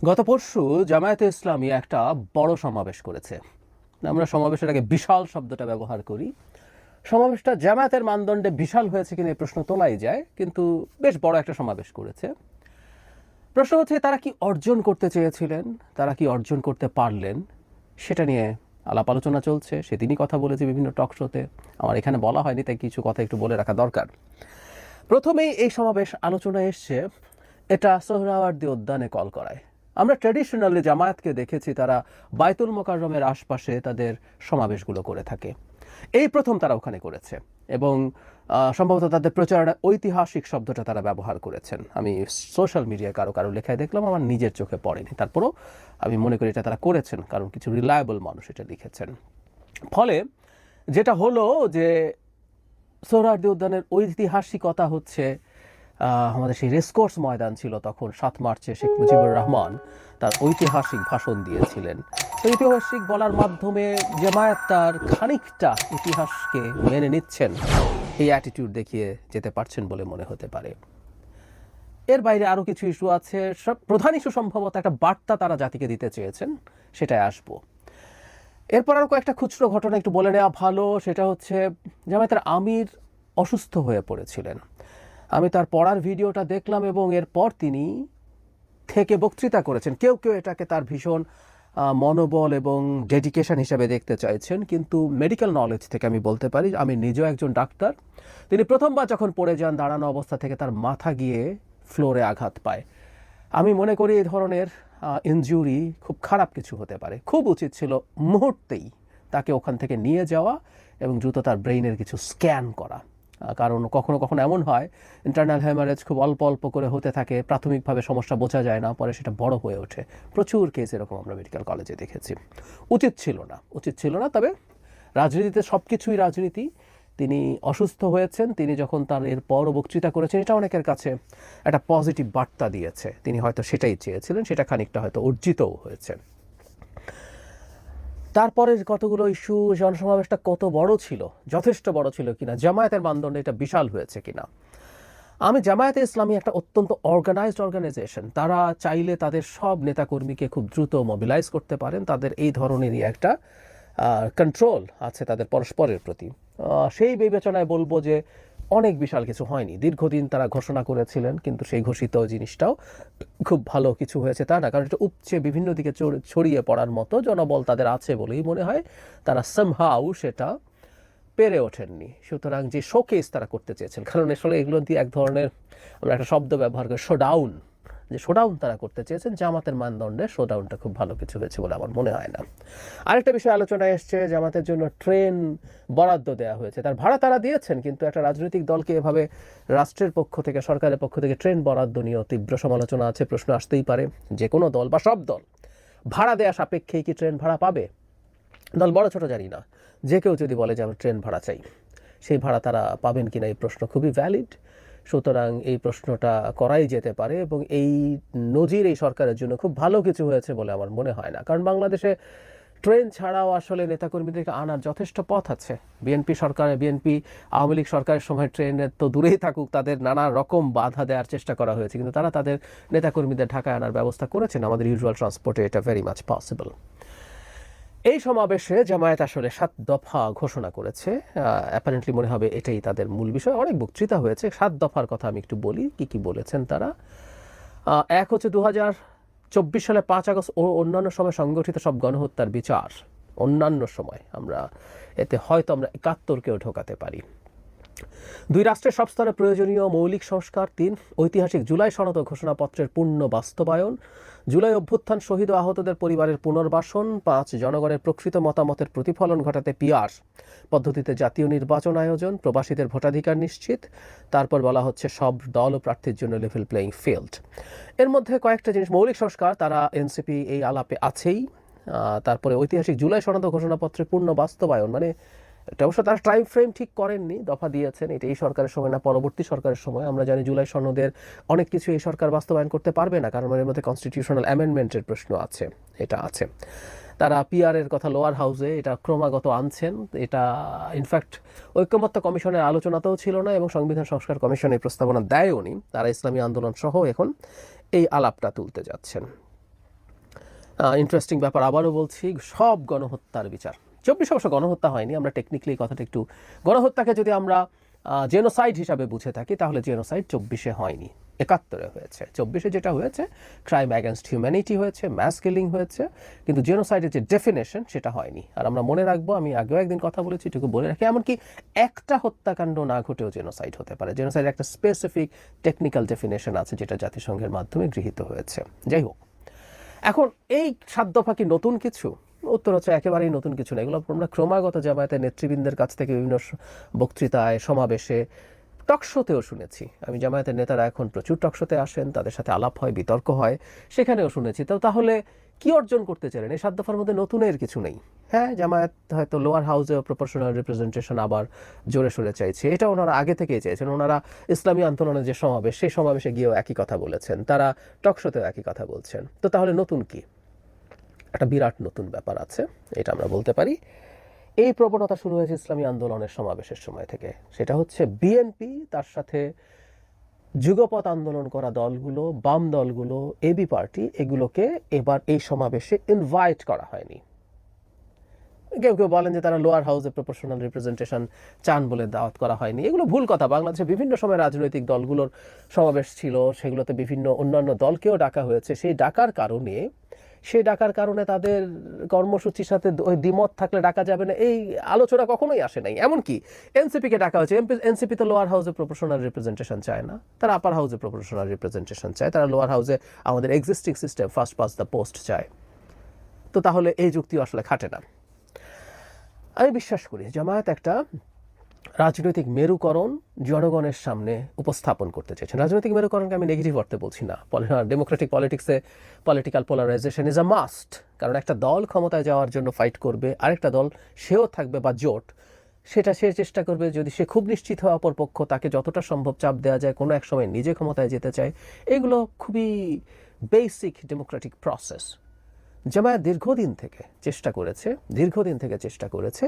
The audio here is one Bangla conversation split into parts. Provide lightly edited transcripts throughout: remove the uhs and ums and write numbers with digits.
গত পরশু জামায়াতে ইসলামী একটা বড় সমাবেশ করেছে। আমরা সমাবেশের আগে বিশাল শব্দটা ব্যবহার করি। সমাবেশটা জামায়াতের মানদণ্ডে বিশাল হয়েছে কিনা এই প্রশ্ন তোলাই যায়, কিন্তু বেশ বড় একটা সমাবেশ করেছে। প্রশ্ন হচ্ছে তারা কি অর্জন করতে চেয়েছিলেন, তারা কি অর্জন করতে পারলেন, সেটা নিয়ে আলাপ আলোচনা চলছে। সেদিনই কথা বলেছে বিভিন্ন টক শোতে, আমার এখানে বলা হয়নি, তাই কিছু কথা একটু বলে রাখা দরকার। প্রথমেই এই সমাবেশ আলোচনায় এসছে এটা সোহরাওয়ার্দী উদ্যানে কল করায়। আমরা ট্র্যাডিশনালি জামায়াতকে দেখেছি তারা বায়তুল মোকাররমের আশপাশে তাদের সমাবেশগুলো করে থাকে। এই প্রথম তারা ওখানে করেছে এবং সম্ভবত তাদের প্রচারণায় ঐতিহাসিক শব্দটা তারা ব্যবহার করেছেন। আমি সোশ্যাল মিডিয়ায় কারো কারো লেখায় দেখলাম, আমার নিজের চোখে পড়েনি, তারপরেও আমি মনে করি এটা তারা করেছেন, কারণ কিছু রিলায়েবল মানুষ এটা লিখেছেন। ফলে যেটা হলো যে সোহরাওয়ার্দী উদ্যানের ঐতিহাসিকতা হচ্ছে আমাদের সেই রেসকোর্স ময়দান ছিল তখন 7 মার্চে শেখ মুজিবুর রহমান তার ঐতিহাসিক ভাষণ দিয়েছিলেন। ঐতিহাসিক বলার মাধ্যমে জামায়াত তার খানিকটা ইতিহাসকে মেনে নিচ্ছেন, এই অ্যাটিটিউড দেখিয়ে যেতে পারছেন বলে মনে হতে পারে। এর বাইরে আরও কিছু ইস্যু আছে। সব প্রধান ইস্যু সম্ভবত একটা বার্তা তারা জাতিকে দিতে চেয়েছেন, সেটাই আসবো। এরপর আরও কয়েকটা খুচরো ঘটনা একটু বলে নেওয়া ভালো। সেটা হচ্ছে জামায়াতের আমির অসুস্থ হয়ে পড়েছিলেন। আমি তার পড়ার ভিডিওটা দেখলাম এবং এরপর তিনি থেকে বক্তৃতা করেছেন। কেউ কেউ এটাকে তার ভীষণ মনোবল এবং ডেডিকেশন হিসেবে দেখতে চাইছেন, কিন্তু মেডিকেল নলেজ থেকে আমি বলতে পারি, আমি নিজেও একজন ডাক্তার, তিনি প্রথমবার যখন পড়ে যান দাঁড়ানো অবস্থা থেকে তার মাথা গিয়ে ফ্লোরে আঘাত পায়। আমি মনে করি এই ধরনের ইনজুরি খুব খারাপ কিছু হতে পারে। খুব উচিত ছিল মুহূর্তেই তাকে ওখান থেকে নিয়ে যাওয়া এবং দ্রুত তার ব্রেইনের কিছু স্ক্যান করা, কারণ কখনো কখনো এমন হয় ইন্টারনাল হ্যামারেজ খুব অল্প অল্প করে হতে থাকে, প্রাথমিকভাবে সমস্যা বোঝা যায় না, পরে সেটা বড় হয়ে ওঠে। প্রচুর কেস এরকম আমরা মেডিকেল কলেজে দেখেছি। উচিত ছিল না। তবে রাজনীতিতে সব কিছুই রাজনীতি। তিনি অসুস্থ হয়েছেন, তিনি যখন তার এরপরও বক্তৃতা করেছেন, এটা অনেকের কাছে একটা পজিটিভ বার্তা দিয়েছে। তিনি হয়তো সেটাই চেয়েছিলেন, সেটা খানিকটা হয়তো অর্জিতও হয়েছে। তারপরে কতগুলো ইস্যু, জনসমাবেশটা কত বড় ছিল, যথেষ্ট বড় ছিল কিনা, জামায়াতের মানদণ্ডে এটা বিশাল হয়েছে কিনা। আমি জামায়াতে ইসলামী একটা অত্যন্ত অর্গানাইজড অর্গানাইজেশন। তারা চাইলে তাদের সব নেতাকর্মীকে খুব দ্রুত মোবিলাইজ করতে পারেন। তাদের এই ধরনেরই একটা কন্ট্রোল আছে তাদের পরস্পরের প্রতি। সেই বিবেচনায় বলবো যে অনেক বিশাল কিছু হয়নি। দীর্ঘদিন তারা ঘোষণা করেছিলেন, কিন্তু সেই ঘোষিত জিনিসটাও খুব ভালো কিছু হয়েছে তা না, কারণ এটা উপচে বিভিন্ন দিকে ছড়িয়ে পড়ার মতো জনবল তাদের আছে বলেই মনে হয় তারা সামহাউ সেটা পেরে ওঠেননি। সুতরাং যে শোকেস তারা করতে চেয়েছেন, কারণ আসলে এগুলো দিয়ে এক ধরনের আমরা একটা শব্দ ব্যবহার করি শোডাউন, যে শোডাউন তারা করতে চেয়েছেন, জামাতের মানদণ্ডে শোডাউনটা খুব ভালো কিছু হয়েছে বলে আমার মনে হয় না। আরেকটা বিষয় আলোচনায় এসছে, জামাতের জন্য ট্রেন বরাদ্দ দেওয়া হয়েছে। তার ভাড়া তারা দিয়েছেন, কিন্তু একটা রাজনৈতিক দলকে এভাবে রাষ্ট্রের পক্ষ থেকে, সরকারের পক্ষ থেকে ট্রেন বরাদ্দ নিয়েও তীব্র সমালোচনা আছে। প্রশ্ন আসতেই পারে, যে কোনো দল বা সব দল ভাড়া দেওয়া সাপেক্ষেই কি ট্রেন ভাড়া পাবে? দল বড় ছোট জানি না, যে কেউ যদি বলে যে আমরা ট্রেন ভাড়া চাই, সেই ভাড়া তারা পাবেন কিনা এই প্রশ্ন খুবই ভ্যালিড। সুতরাং এই প্রশ্নটা করাই যেতে পারে এবং এই নজির এই সরকারের জন্য খুব ভালো কিছু হয়েছে বলে আমার মনে হয় না, কারণ বাংলাদেশে ট্রেন ছাড়াও আসলে নেতাকর্মীদেরকে আনার যথেষ্ট পথ আছে। বিএনপি আওয়ামী লীগ সরকারের সময় ট্রেনের তো দূরেই থাকুক, তাদের নানা রকম বাধা দেওয়ার চেষ্টা করা হয়েছে, কিন্তু তারা তাদের নেতাকর্মীদের ঢাকায় আনার ব্যবস্থা করেছেন। আমাদের ইউজুয়াল ট্রান্সপোর্টে এটা ভেরি মাচ পসিবল। এই সমাবেশে জামায়াত আসলে 7 দফা ঘোষণা করেছে। অ্যাপারেন্টলি মনে হবে এটাই তাদের মূল বিষয়। অনেক বক্তৃতা হয়েছে, 7 দফার কথা আমি একটু বলি কি কি বলেছেন তারা। এক হচ্ছে 2024 সালে 5 আগস্ট ও অন্যান্য সময় সংগঠিত সব গণহত্যার বিচার। অন্যান্য সময় এতে হয়তো আমরা 71কেও ঢোকাতে পারি। 2, রাষ্ট্রের সব স্তরে প্রয়োজনীয় মৌলিক সংস্কার। 3, ঐতিহাসিক জুলাই সনদ ও ঘোষণাপত্রের পূর্ণ বাস্তবায়ন। জুলাই অভ্যুত্থান শহীদ ও আহতদের পরিবারের পুনর্বাসন। 5, জনগণের প্রকৃত মতামতের প্রতিফলন ঘটাতে পিআর পদ্ধতিতে জাতীয় নির্বাচন আয়োজন, প্রবাসীদের ভোটাধিকার নিশ্চিত। তারপর বলা হচ্ছে সব দল ও প্রার্থীর জন্য লেভেল প্লেইং ফিল্ড। এর মধ্যে কয়েকটা জিনিস, মৌলিক সংস্কার তারা এনসিপি এই আলাপে আছেই। তারপরে ঐতিহাসিক জুলাই সনদ ও ঘোষণাপত্রের পূর্ণ বাস্তবায়ন, মানে এটা অবশ্য তারা টাইম ফ্রেম ঠিক করেননি, দফা দিয়েছেন এটা এই সরকারের সময় না পরবর্তী সরকারের সময়। আমরা জানি জুলাই সনদের অনেক কিছু এই সরকার বাস্তবায়ন করতে পারবে না, কারণ এর মধ্যে কনস্টিটিউশনাল অ্যামেন্ডমেন্টের প্রশ্ন আছে, এটা আছে। তারা পিআরের কথা লোয়ার হাউসে এটা ক্রমাগত আনছেন। এটা ইনফ্যাক্ট ঐক্যমত্য কমিশনের আলোচনাতেও ছিল না এবং সংবিধান সংস্কার কমিশন এই প্রস্তাবনা দেয়ওনি। তারা ইসলামী আন্দোলন সহ এখন এই আলাপটা তুলতে যাচ্ছেন। ইন্টারেস্টিং ব্যাপার, আবারও বলছি, সব গণহত্যার বিচার। 24 অবশ্য গণহত্যা হয়নি, আমরা টেকনিক্যালি কথাটা একটু, গণহত্যাকে যদি আমরা জেনোসাইড হিসাবে বুঝে থাকি তাহলে জেনোসাইড 24-এ হয়নি, 71-এ হয়েছে। 24-এ যেটা হয়েছে ক্রাইম অ্যাগেনস্ট হিউম্যানিটি হয়েছে, ম্যাস কিলিং হয়েছে, কিন্তু জেনোসাইডের যে ডেফিনেশন সেটা হয়নি। আর আমরা মনে রাখবো, আমি আগেও একদিন কথা বলেছি, এটুকু বলে রাখি, এমনকি একটা হত্যাকাণ্ড না ঘটেও জেনোসাইড হতে পারে। জেনোসাইডের একটা স্পেসিফিক টেকনিক্যাল ডেফিনেশন আছে যেটা জাতিসংঘের মাধ্যমে গৃহীত হয়েছে। যাই হোক, এখন এই 7 দফা কি নতুন কিছু? উত্তর হচ্ছে একেবারেই নতুন কিছু না। এগুলো আমরা ক্রমাগত জামায়াতের নেতৃবৃন্দের কাছ থেকে বিভিন্ন বক্তৃতায়, সমাবেশে, টকশোতেও শুনেছি। আমি জামায়াতের নেতারা এখন প্রচুর টকশোতে আসেন, তাদের সাথে আলাপ হয়, বিতর্ক হয়, সেখানেও শুনেছি। তো তাহলে কি অর্জন করতে চাইলেন? এই 7 দফার মধ্যে নতুনের কিছু নেই। হ্যাঁ, জামায়াত হয়তো লোয়ার হাউসে প্রপোর্শনাল রিপ্রেজেন্টেশন আবার জোরে সোরে চাইছে, এটা ওনারা আগে থেকেই চেয়েছেন। ওনারা ইসলামী আন্দোলনের যে সমাবেশ, সেই সমাবেশে গিয়েও একই কথা বলেছেন, তারা টকশোতেও একই কথা বলছেন। তো তাহলে নতুন কি? একটা বিরাট নতুন ব্যাপার আছে, এটা আমরা বলতে পারি। এই প্রবণতা শুরু হয়েছে ইসলামী আন্দোলনের সমাবেশের সময় থেকে। সেটা হচ্ছে বিএনপি, তার সাথে যুগপৎ আন্দোলন করা দলগুলো, বাম দলগুলো, এবি পার্টি, এগুলোকে এবার এই সমাবেশে ইনভাইট করা হয়নি। কেউ কেউ বলেন যে তারা লোয়ার হাউসে প্রপোর্শনাল রিপ্রেজেন্টেশন চান বলে দাওয়াত করা হয়নি। এগুলো ভুল কথা। বাংলাদেশে বিভিন্ন সময় রাজনৈতিক দলগুলোর সমাবেশ ছিল, সেগুলোতে বিভিন্ন অন্যান্য দলকেও ডাকা হয়েছে। সেই ডাকার কারণে তাদের কর্মসূচির সাথে ওই দ্বিমত থাকলে ডাকা যাবে না, এই আলোচনা কখনোই আসে নাই। এমনকি এনসিপিকে ডাকা হয়েছে। এনসিপি তো লোয়ার হাউসে প্রপোর্শনাল রিপ্রেজেন্টেশন চায় না, তারা আপার হাউসে প্রপোর্শনাল রিপ্রেজেন্টেশন চায়, তারা লোয়ার হাউসে আমাদের existing system first pass the post চায়। তো তাহলে এই যুক্তিও আসলে খাটে না। আমি বিশ্বাস করি জামায়াত একটা রাজনৈতিক মেরুকরণ জনগণের সামনে উপস্থাপন করতে চেয়েছেন। রাজনৈতিক মেরুকরণকে আমি নেগেটিভ অর্থে বলছি না। ডেমোক্রেটিক পলিটিক্সে political polarisation is a must. কারণ একটা দল ক্ষমতায় যাওয়ার জন্য ফাইট করবে, আরেকটা দল সেও থাকবে বা জোট, সেটা সে চেষ্টা করবে, যদি সে খুব নিশ্চিত হয় অপর পক্ষ তাকে যতটা সম্ভব চাপ দেওয়া যায়, কোনো এক সময় নিজে ক্ষমতায় যেতে চায়। এগুলো খুবই বেসিক ডেমোক্রেটিক প্রসেস। জামায়াত দীর্ঘদিন থেকে চেষ্টা করেছে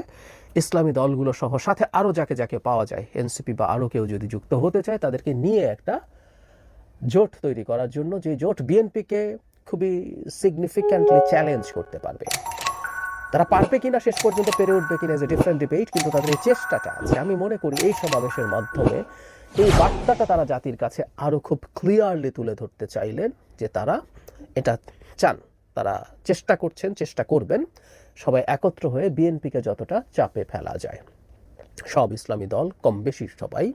ইসলামী দলগুলো সহ, সাথে আরও যাকে যাকে পাওয়া যায়, এনসিপি বা আরও কেউ যদি যুক্ত হতে চায়, তাদেরকে নিয়ে একটা জোট তৈরি করার জন্য, যে জোট বিএনপিকে খুবই সিগনিফিক্যান্টলি চ্যালেঞ্জ করতে পারবে। তারা পারবে কিনা, শেষ পর্যন্ত পেরে উঠবে কিনা, ইজ এ ডিফারেন্ট ডিবেট, কিন্তু তাদের এই চেষ্টাটা আছে। আমি মনে করি এই সমাবেশের মাধ্যমে এই বার্তাটা তারা জাতির কাছে আরও খুব ক্লিয়ারলি তুলে ধরতে চাইলেন যে তারা এটা চান, তারা চেষ্টা করছেন, চেষ্টা করবেন সবাই একত্র হয়ে বিএনপিকে যতটা চাপে ফেলা যায়। সব ইসলামী দল কম বেশি সবাই,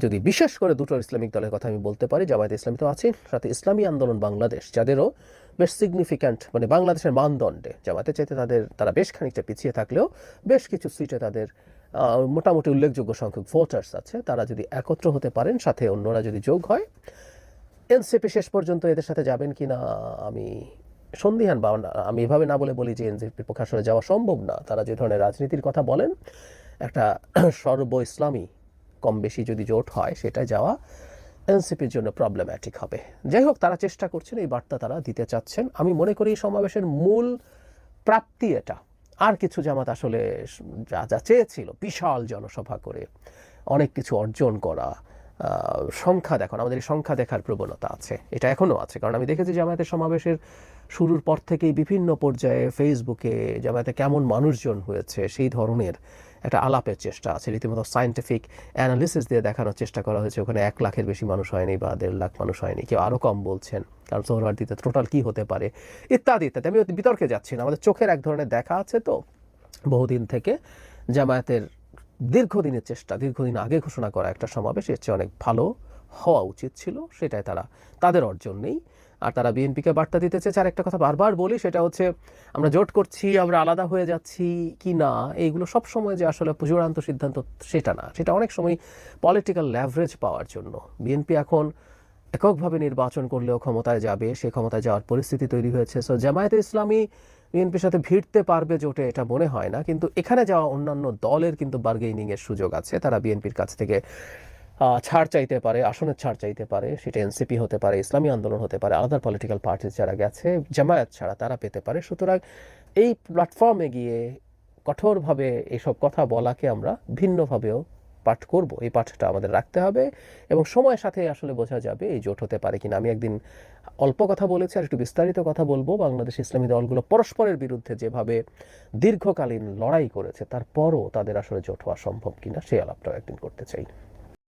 যদি বিশেষ করে দুটো ইসলামিক দলের কথা আমি বলতে পারি, জামায়াতে ইসলামী তো আছে, সাথে ইসলামী আন্দোলন বাংলাদেশ, যাদেরও বেশ সিগনিফিক্যান্ট, মানে বাংলাদেশের মানদণ্ডে জামায়াতের চাইতে তারা বেশ খানিকটা পিছিয়ে থাকলেও বেশ কিছু সিটে তাদের মোটামুটি উল্লেখযোগ্য সংখ্যক ভোটার্স আছে। তারা যদি একত্র হতে পারেন, সাথে অন্যরা যদি যোগ হয়, এনসিপি শেষ পর্যন্ত এদের সাথে যাবেন কিনা আমি সন্দিহান। বা আমি এভাবে না বলি যে এনসিপির পক্ষে আসলে যাওয়া সম্ভব না। তারা যে ধরনের রাজনীতির কথা বলেন, একটা সর্ব ইসলামী কম বেশি যদি জোট হয়, সেটা যাওয়া এনসিপির জন্য প্রবলেম্যাটিক হবে। যাই হোক, তারা চেষ্টা করছেন, এই বার্তা তারা দিতে চাচ্ছেন। আমি মনে করি এই সমাবেশের মূল প্রাপ্তি এটা। আর কিছু জামাত আসলে যা চেয়েছিল, বিশাল জনসভা করে অনেক কিছু অর্জন করা, সংখ্যা দেখানো, আমাদের এই সংখ্যা দেখার প্রবণতা আছে, এটা এখনও আছে। কারণ আমি দেখেছি জামায়াতের সমাবেশের শুরুর পর থেকেই বিভিন্ন পর্যায়ে ফেসবুকে জামায়াতে কেমন মানুষজন হয়েছে, সেই ধরনের একটা আলাপের চেষ্টা আছে। রীতিমতো সায়েন্টিফিক অ্যানালিসিস দিয়ে দেখানোর চেষ্টা করা হয়েছে। ওখানে 1 লাখের বেশি মানুষ হয়নি বা 1.5 লাখ মানুষ হয়নি, কেউ আরও কম বলছেন, কারণ সোহরাওয়ার্দীতে টোটাল কী হতে পারে ইত্যাদি ইত্যাদি। আমি বিতর্কে যাচ্ছি না, আমাদের চোখের এক ধরনের দেখা আছে। তো বহুদিন থেকে জামায়াতের দীর্ঘদিনের চেষ্টা, দীর্ঘদিন আগে ঘোষণা করা একটা সমাবেশ এর চেয়ে অনেক ভালো হওয়া উচিত ছিল, সেটাই তাদের অর্জন নেই। আর তারা বিএনপিকে বার্তা দিতে চেয়েছে। আর একটা কথা বারবার বলি, সেটা হচ্ছে আমরা জোট করছি, আমরা আলাদা হয়ে যাচ্ছি কি না, এইগুলো সব সময় যে আসলে চূড়ান্ত সিদ্ধান্ত সেটা না। সেটা অনেক সময় পলিটিক্যাল ল্যাভারেজ পাওয়ার জন্য। বিএনপি এখন এককভাবে নির্বাচন করলেও ক্ষমতায় যাবে, সেই ক্ষমতায় যাওয়ার পরিস্থিতি তৈরি হয়েছে। সো জামায়াতে ইসলামী বিএনপির সাথে ভিড়তে পারবে জোটে, এটা মনে হয় না। কিন্তু এখানে যাওয়া অন্যান্য দলের কিন্তু বার্গেনিংয়ের সুযোগ আছে। তারা বিএনপির কাছ থেকে ছাড় চাইতে পারে, আসনের ছাড় চাইতে পারে, সেটা এনসিপি হতে পারে, ইসলামী আন্দোলন হতে পারে, আলাদা পলিটিক্যাল পার্টি যারা গেছে জামায়াত ছাড়া তারা পেতে পারে। সুতরাং এই প্ল্যাটফর্মে গিয়ে কঠোরভাবে এইসব কথা বলাকে আমরা ভিন্নভাবেও পাঠ করব, এই পাঠটা আমাদের রাখতে হবে এবং সময়ের সাথে আসলে বোঝা যাবে এই জোট হতে পারে কিনা। আমি একদিন অল্প কথা বলেছি, আর একটু বিস্তারিত কথা বলবো। বাংলাদেশ ইসলামী দলগুলো পরস্পরের বিরুদ্ধে যেভাবে দীর্ঘকালীন লড়াই করেছে, তারপরও তাদের আসলে জোট হওয়া সম্ভব কিনা সেই আলাপটাও একদিন করতে চাই।